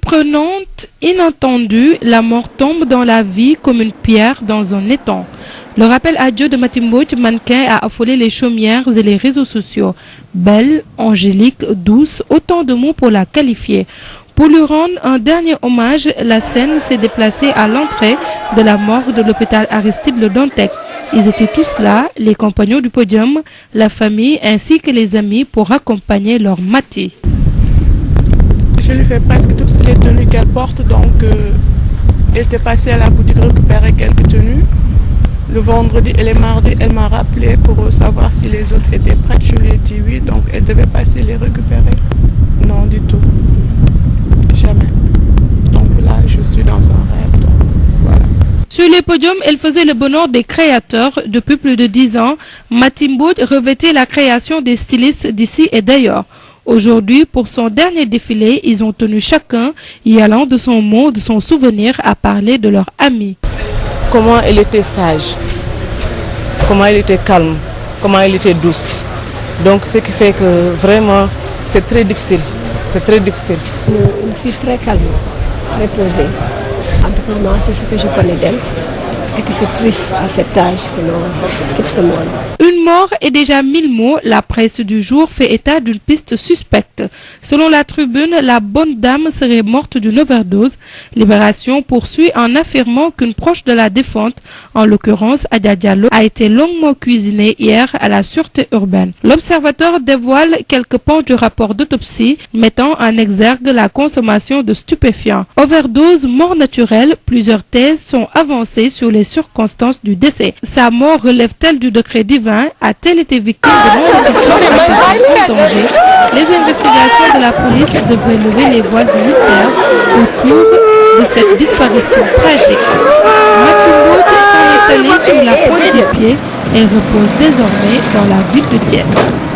Surprenante, inattendue, la mort tombe dans la vie comme une pierre dans un étang. Le rappel à Dieu de Matimboch, mannequin, a affolé les chaumières et les réseaux sociaux. Belle, angélique, douce, autant de mots pour la qualifier. Pour lui rendre un dernier hommage, la scène s'est déplacée à l'entrée de la morgue de l'hôpital Aristide Le Dantec. Ils étaient tous là, les compagnons du podium, la famille ainsi que les amis pour accompagner leur Mati. Je lui fais presque toutes les tenues qu'elle porte, donc elle était passée à la boutique récupérer quelques tenues. Le vendredi et les mardis, elle m'a rappelé pour savoir si les autres étaient prêtes. Je lui ai dit oui, donc elle devait passer les récupérer. Non, du tout. Jamais. Donc là, je suis dans un rêve, donc voilà. Sur les podiums, elle faisait le bonheur des créateurs. Depuis plus de 10 ans, Matimboch revêtait la création des stylistes d'ici et d'ailleurs. Aujourd'hui, pour son dernier défilé, ils ont tenu chacun, y allant de son mot, de son souvenir, à parler de leur ami. Comment elle était sage, comment elle était calme, comment elle était douce. Donc ce qui fait que vraiment c'est très difficile. C'est très difficile. Une fille très calme, très posée. En tout cas, moi, c'est ce que je connais d'elle. Et que c'est triste à cet âge que l'on quitte ce monde. Une mort et déjà 1000 mots, la presse du jour fait état d'une piste suspecte. Selon la tribune, la bonne dame serait morte d'une overdose. Libération poursuit en affirmant qu'une proche de la défunte, en l'occurrence Adja Diallo, a été longuement cuisinée hier à la sûreté urbaine. L'observateur dévoile quelques pans du rapport d'autopsie mettant en exergue la consommation de stupéfiants. Overdose, mort naturelle, plusieurs thèses sont avancées sur les circonstances du décès. Sa mort relève-t-elle du décret divin? A-t-elle été victime de non-assistance à personne en danger? Les investigations de la police devraient lever les voiles du mystère autour de cette disparition tragique. Matimboch s'en est allée sur la pointe des pieds et repose désormais dans la ville de Thiès.